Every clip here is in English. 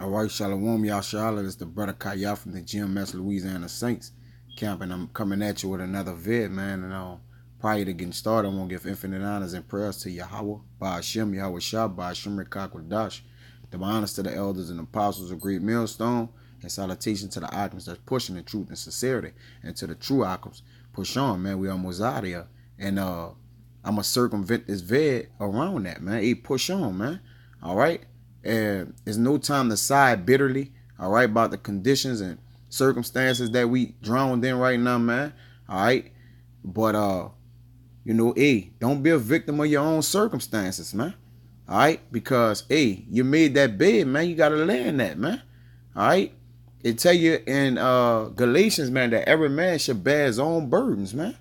All right, Shalom, Yashala. It's the brother Kaya from the GMS Louisiana Saints camp, and I'm coming at you with another vid, man. And prior to getting started, I want to give infinite honors and prayers to Yahweh, Ba'ashem, Yahweh Shah, Ba'ashem Rekakwadash, the honors to the elders and apostles of Great Millstone, and salutation to the Akams that's pushing the truth and sincerity, and to the true Akams. Push on, man. We almost out of here. And I'm going to circumvent this vid around that, man. Hey, push on, man. All right? And it's no time to sigh bitterly, all right, about the conditions and circumstances that we drowned in right now, man. All right. But hey, don't be a victim of your own circumstances, man. All right, because hey, you made that bed, man. You gotta lay in that, man. All right. It tell you in Galatians, man, that every man should bear his own burdens, man.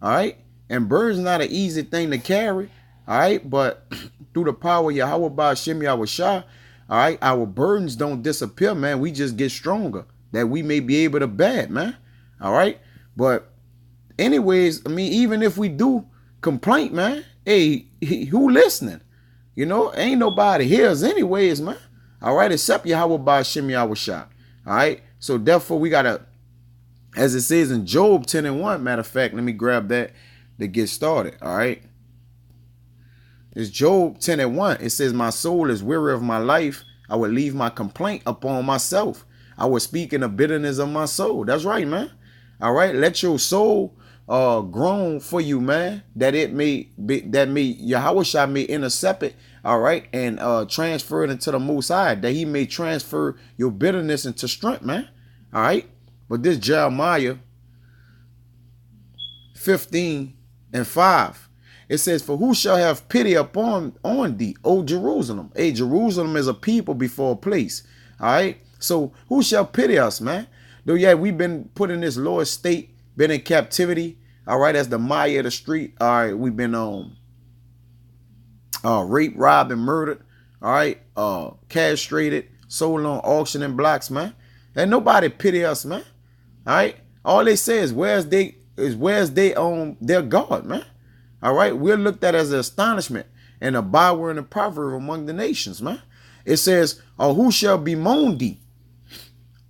All right. And burdens not an easy thing to carry. All right. But through the power of Yahweh Ba'ashem Yahweh Shah, all right, our burdens don't disappear, man. We just get stronger that we may be able to bear it, man. All right. But anyways, I mean, even if we do complaint, man, hey, who listening? You know, ain't nobody hears anyways, man. All right, except Yahweh Ba'ashem Yahweh Shah. All right. So therefore, we gotta, as it says in Job 10:1, matter of fact, let me grab that to get started. All right. It's Job 10:1. It says, my soul is weary of my life. I would leave my complaint upon myself. I would speak in the bitterness of my soul. That's right, man. All right. Let your soul groan for you, man. That it may be, that may Yahweh Shai may intercept it. All right. And transfer it into the Most High, that he may transfer your bitterness into strength, man. All right. But this Jeremiah 15:5. It says, for who shall have pity upon thee, O Jerusalem? Hey, Jerusalem is a people before a place. All right. So who shall pity us, man? Though, yeah, we've been put in this lower state, been in captivity. All right. As the Maya of the street. All right. We've been raped, robbed, and murdered. All right. Castrated, sold on auctioning blocks, man. And nobody pity us, man. All right. All they say is where's their God, man. All right, we're looked at as an astonishment and a byword and a proverb among the nations, man. It says, or who shall bemoan thee?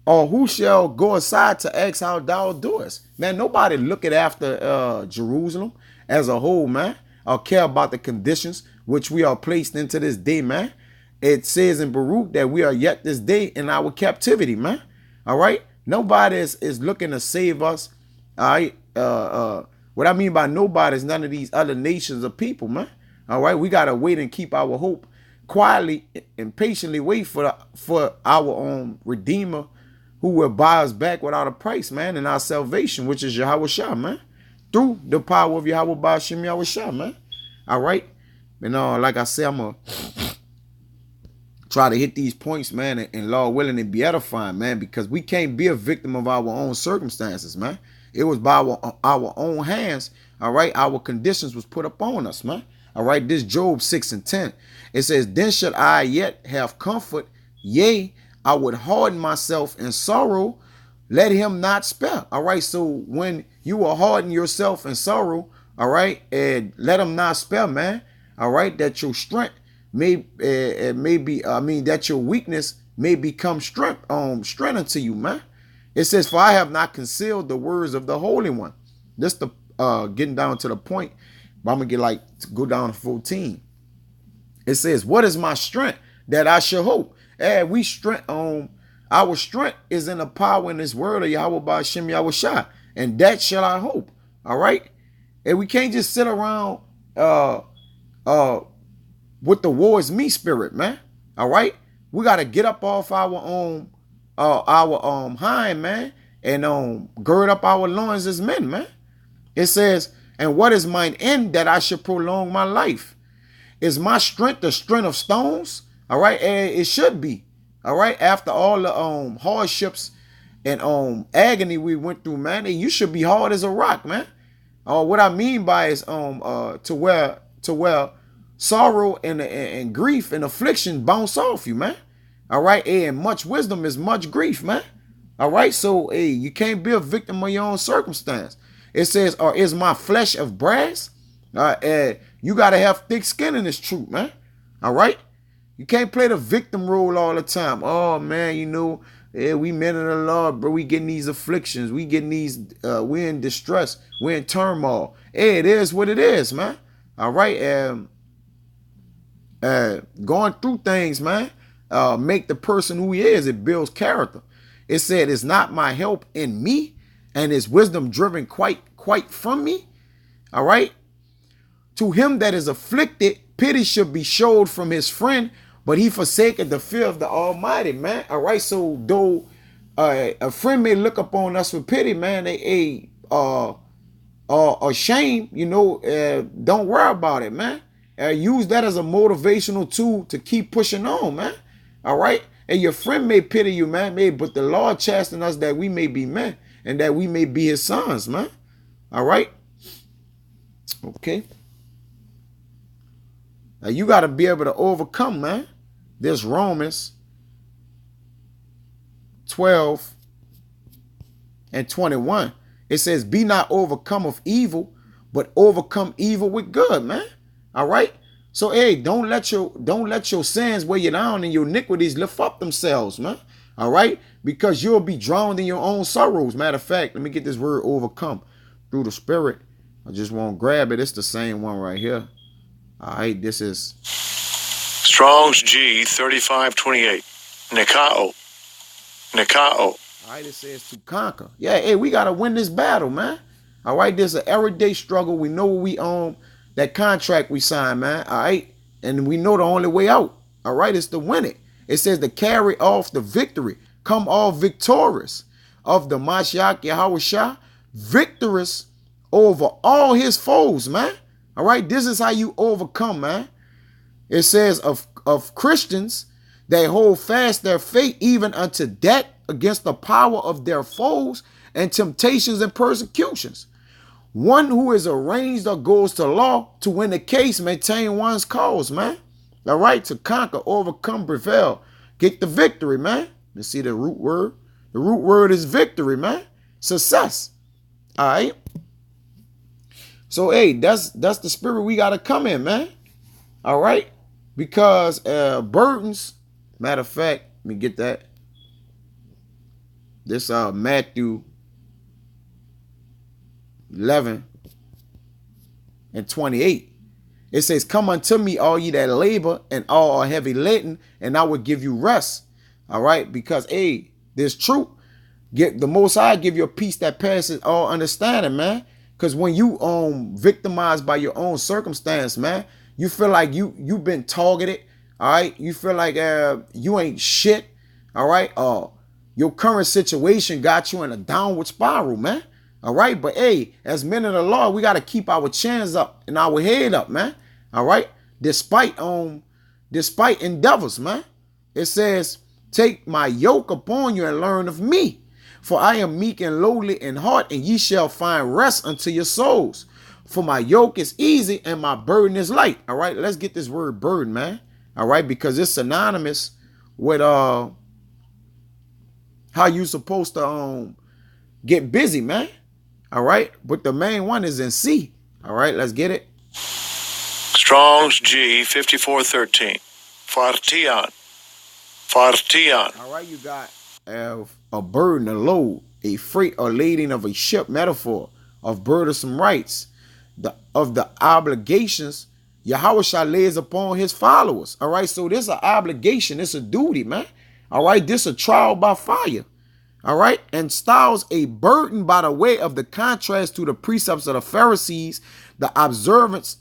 Or who shall go aside to ask how thou doest? Man, nobody looking after Jerusalem as a whole, man, or care about the conditions which we are placed into this day, man. It says in Baruch that we are yet this day in our captivity, man. All right, nobody is looking to save us. All right, what I mean by nobody is none of these other nations of people, man. All right, we gotta wait and keep our hope quietly and patiently wait for our own Redeemer, who will buy us back without a price, man, and our salvation, which is Yahweh Shah, man, through the power of Yahweh Ba'ashem Yahweh Shah, man. All right, and like I said, I'm gonna try to hit these points, man, and Lord willing, and be edifying, man, because we can't be a victim of our own circumstances, man. It was by our own hands, all right? Our conditions was put upon us, man. All right, this Job 6:10. It says, then should I yet have comfort? Yea, I would harden myself in sorrow. Let him not spare. All right, so when you are harden yourself in sorrow, all right, and let him not spare, man. All right, that your strength may be, that your weakness may become strength unto you, man. It says, for I have not concealed the words of the Holy One. This the getting down to the point, but I'm gonna go down to 14. It says, what is my strength that I shall hope? We strength our strength is in the power in this word of Yahweh Ba'ashem Yahweh Shah, and that shall I hope. All right, and we can't just sit around with the war is me spirit, man. All right, we gotta get up off our own. Our hind, man, and gird up our loins as men, man. It says, and what is mine end that I should prolong my life? Is my strength the strength of stones? All right, and it should be. All right, after all the hardships and agony we went through, man, and you should be hard as a rock, man. What I mean by is to where sorrow and grief and affliction bounce off you, man. All right, and much wisdom is much grief, man. All right, so hey, you can't be a victim of your own circumstance. It says, or is my flesh of brass? You got to have thick skin in this truth, man. All right, You can't play the victim role all the time. Oh man, you know, yeah, we men of the Lord, bro. We getting these afflictions. We getting these. We're in distress. We're in turmoil. Hey, it is what it is, man. All right. Going through things, man, make the person who he is. It builds character. It said, "It's not my help in me, and his wisdom driven quite from me." All right. To him that is afflicted, pity should be showed from his friend, but he forsaketh the fear of the Almighty, man. All right. So though a friend may look upon us with pity, man, they shame, you know, don't worry about it, man. Use that as a motivational tool to keep pushing on, man. All right. And your friend may pity you, man, but the Lord chasten us that we may be men and that we may be his sons, man. All right. Okay. Now you got to be able to overcome, man. This Romans 12 and 21. It says, be not overcome of evil, but overcome evil with good, man. All right. So, hey, don't let your sins weigh you down and your iniquities lift up themselves, man. All right. Because you'll be drowned in your own sorrows. Matter of fact, let me get this word overcome through the Spirit. I just won't grab it. It's the same one right here. All right. This is Strong's G 3528. Nikao. All right, it says to conquer. Yeah, hey, we got to win this battle, man. All right, there's an everyday struggle. We know we own that contract we signed, man. All right, and we know the only way out. All right, is to win it. It says to carry off the victory. Come all victorious of the Mashiach Yahushua, victorious over all his foes, man. All right, this is how you overcome, man. It says of Christians, they hold fast their faith even unto death against the power of their foes and temptations and persecutions. One who is arranged or goes to law to win the case, maintain one's cause, man. All right, to conquer, overcome, prevail, get the victory, man. You see the root word? The root word is victory, man. Success. All right. So, hey, that's the spirit we got to come in, man. All right. Because burdens, matter of fact, let me get that. This Matthew 11 and 28. It says, come unto me, all ye that labor and all are heavy laden, and I will give you rest. All right. Because, hey, this truth, get the Most High give you a peace that passes all understanding, man. Because when you victimized by your own circumstance, man, you feel like you've been targeted. All right. You feel like you ain't shit. All right. Your current situation got you in a downward spiral, man. All right. But hey, as men of the Lord, we got to keep our chins up and our head up, man. All right. Despite endeavors, man. It says, take my yoke upon you and learn of me. For I am meek and lowly in heart, and ye shall find rest unto your souls. For my yoke is easy and my burden is light. All right, let's get this word burden, man. All right, because it's synonymous with how you supposed to get busy, man. All right, but the main one is in C. All right, let's get it. Strong's G 5413. Fartian. All right, you got a burden, a load, a freight or lading of a ship, metaphor of burdensome rights, of the obligations Yahushua lays upon his followers. All right, so this is an obligation, it's a duty, man. All right, this is a trial by fire. All right, and styles a burden by the way of the contrast to the precepts of the Pharisees, the observance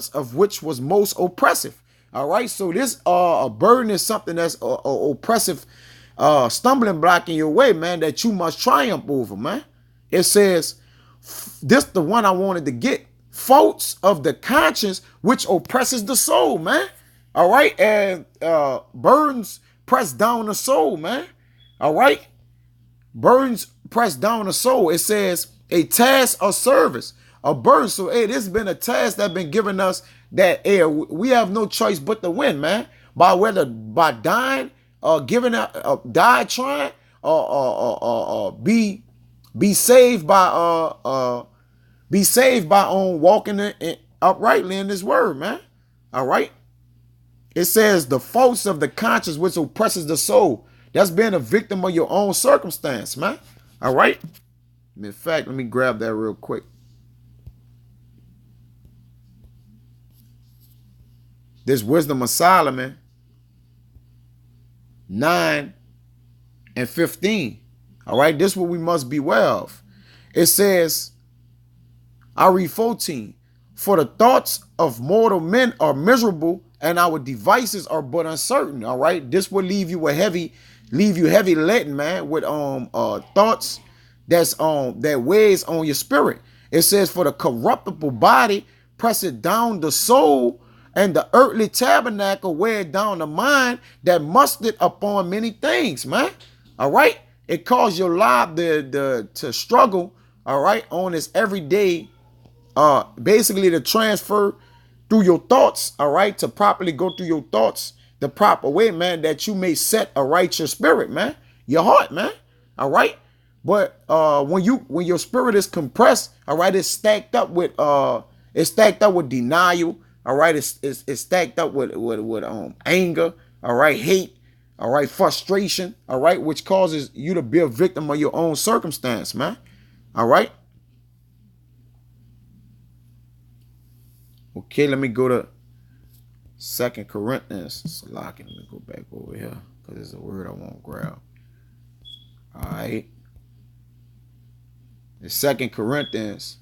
of which was most oppressive. All right, so this a burden is something that's oppressive, stumbling block in your way, man, that you must triumph over, man. It says, this the one I wanted to get. Faults of the conscience which oppresses the soul, man. All right, and burdens press down the soul, man. All right, burdens press down the soul. It says a task or service, a burden. So, hey, this has been a task that's been given us that, hey, we have no choice but to win, man. By dying, giving up, die trying, or be saved by walking in uprightly in this word, man. All right. It says the faults of the conscience which oppresses the soul. That's being a victim of your own circumstance, man. All right. In fact, let me grab that real quick. This Wisdom of Solomon 9 and 15. All right. This is what we must beware of. It says, I read 14. For the thoughts of mortal men are miserable, and our devices are but uncertain. All right. This will leave you heavy laden, man, with thoughts that weighs on your spirit. It says, for the corruptible body presseth down the soul, and the earthly tabernacle weighed down the mind that musted upon many things, man. All right. It caused your life to struggle, all right, on this everyday, basically to transfer through your thoughts, all right, to properly go through your thoughts the proper way, man, that you may set aright your spirit, man, your heart, man, all right. But when your spirit is compressed, all right, it's stacked up with denial, all right, it's stacked up with anger, all right, hate, all right, frustration, all right, which causes you to be a victim of your own circumstance, man. All right. Okay, let me go to 2 Corinthians. Let me go back over here because there's a word I won't grab. All right. It's 2 Corinthians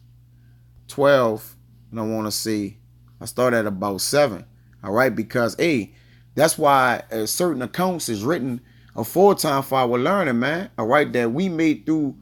12, and I want to see, I start at about 7. All right, because that's why certain accounts is written aforetime for our learning, man. All right, that we may through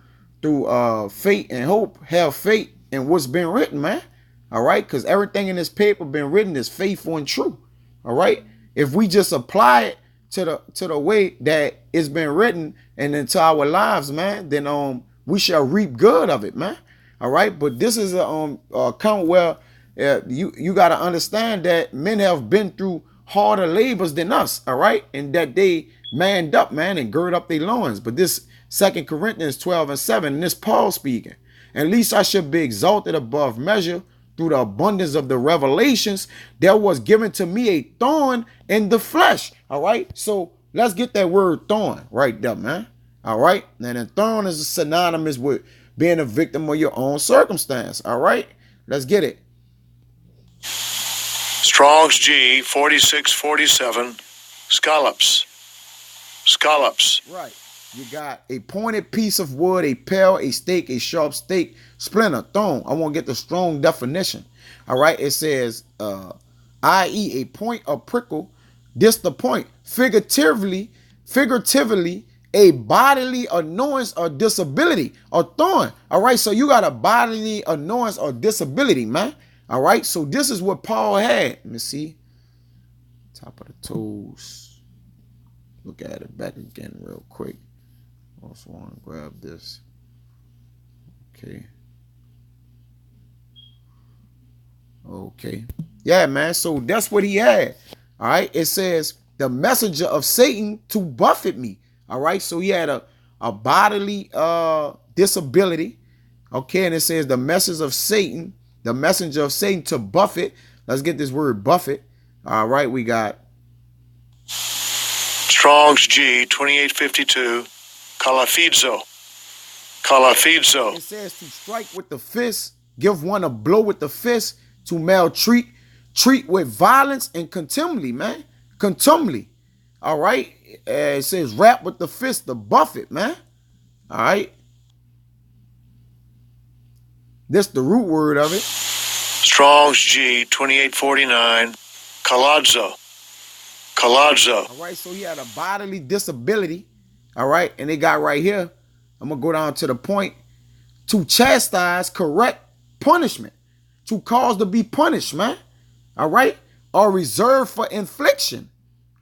faith and hope have faith in what's been written, man. All right, because everything in this paper been written is faithful and true. All right, if we just apply it to the way that it's been written and into our lives, man, then we shall reap good of it, man. All right, but this is a account where you got to understand that men have been through harder labors than us, all right, and that they manned up, man, and gird up their loins. But this 2 Corinthians 12 and 7, and this Paul speaking, at least I should be exalted above measure through the abundance of the revelations. There was given to me a thorn in the flesh. All right, so let's get that word thorn right there, man. All right, and a thorn is synonymous with being a victim of your own circumstance. All right, let's get it. Strong's G 4647. Scallops. Right. You got a pointed piece of wood, a pale, a stake, a sharp stake, splinter, thorn. I want to get the strong definition. All right. It says, i.e. a point or prickle. This the point. Figuratively, a bodily annoyance or disability or thorn. All right. So you got a bodily annoyance or disability, man. All right. So this is what Paul had. Let me see. Top of the toes. Look at it back again real quick. Also want to grab this. Okay. Yeah, man. So that's what he had. All right. It says the messenger of Satan to buffet me. All right. So he had a bodily disability. Okay. And it says the messenger of Satan to buffet. Let's get this word buffet. All right. We got Strong's G 2852. Calafizo. It says to strike with the fist, give one a blow with the fist, to maltreat, treat with violence and contumely, man. Contumely. All right. It says rap with the fist, the buffet, man. All right. This the root word of it. Strong's G 2849. Calazo. All right. So he had a bodily disability. All right. And they got right here. I'm going to go down to the point. To chastise, correct, punishment. To cause to be punished, man. All right. Or reserved for infliction.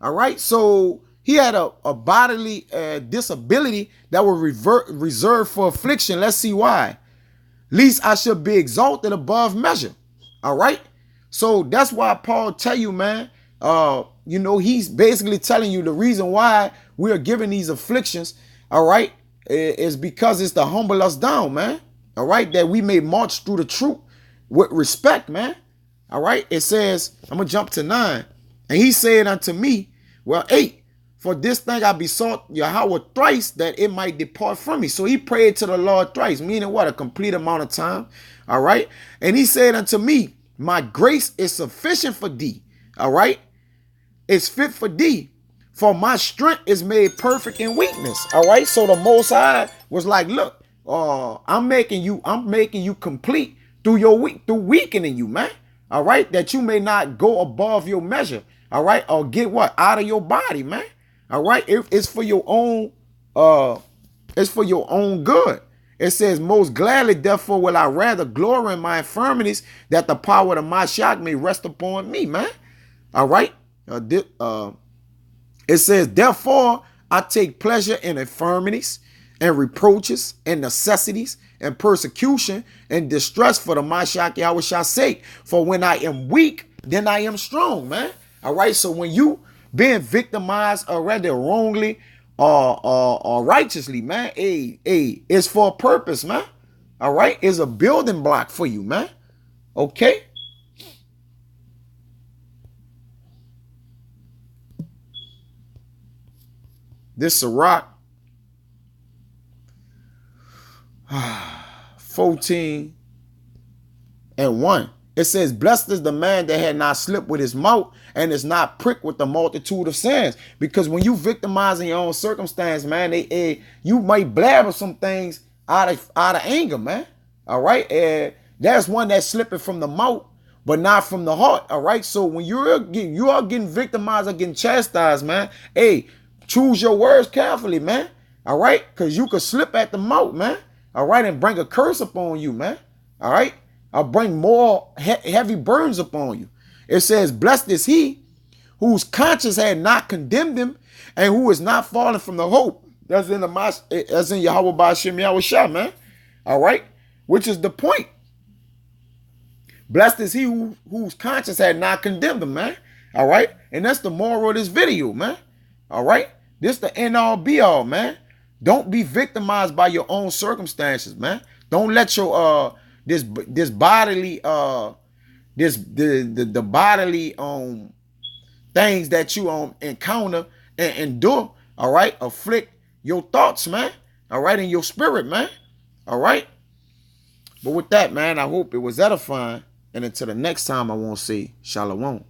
All right. So he had a bodily disability that was reserved for affliction. Let's see why. Least I should be exalted above measure. All right. So that's why Paul tell you, man, he's basically telling you the reason why we are given these afflictions, all right, is because it's to humble us down, man. All right, that we may march through the truth with respect, man. All right, it says, I'm going to jump to 9. And he said unto me, well, 8, for this thing I besought Yahweh thrice, that it might depart from me. So he prayed to the Lord thrice, meaning what? A complete amount of time. All right. And he said unto me, my grace is sufficient for thee. All right. It's fit for thee. For my strength is made perfect in weakness. All right. So the Most High was like, look, I'm making you complete through weakening you, man. All right. That you may not go above your measure. All right. Or get what? Out of your body, man. All right. It's for your own, it's for your own good. It says, most gladly, therefore, will I rather glory in my infirmities, that the power of my shock may rest upon me, man. All right. It says, therefore, I take pleasure in infirmities and reproaches and necessities and persecution and distress for the Mashiach Yahushua sake. For when I am weak, then I am strong, man. All right. So when you being victimized or rather wrongly or righteously, man, it's for a purpose, man. All right. It's a building block for you, man. Okay. This Sirach 14:1. It says, blessed is the man that had not slipped with his mouth and is not pricked with the multitude of sins. Because when you victimizing your own circumstance, man, you might blabber some things out of anger, man. All right. There's one that's slipping from the mouth, but not from the heart. All right. So when you are getting victimized or getting chastised, man, choose your words carefully, man. All right. Because you could slip at the mouth, man. All right. And bring a curse upon you, man. All right. I'll bring more heavy burdens upon you. It says, blessed is he whose conscience had not condemned him and who is not fallen from the hope. That's in Yahweh Ba'ashem Yahushua, man. All right. Which is the point. Blessed is he whose conscience had not condemned him, man. All right. And that's the moral of this video, man. All right. This the end all be all, man. Don't be victimized by your own circumstances, man. Don't let your this bodily the bodily things that you encounter and endure, all right, afflict your thoughts, man. All right, in your spirit, man. All right. But with that, man, I hope it was edifying. And until the next time, I won't say shalom.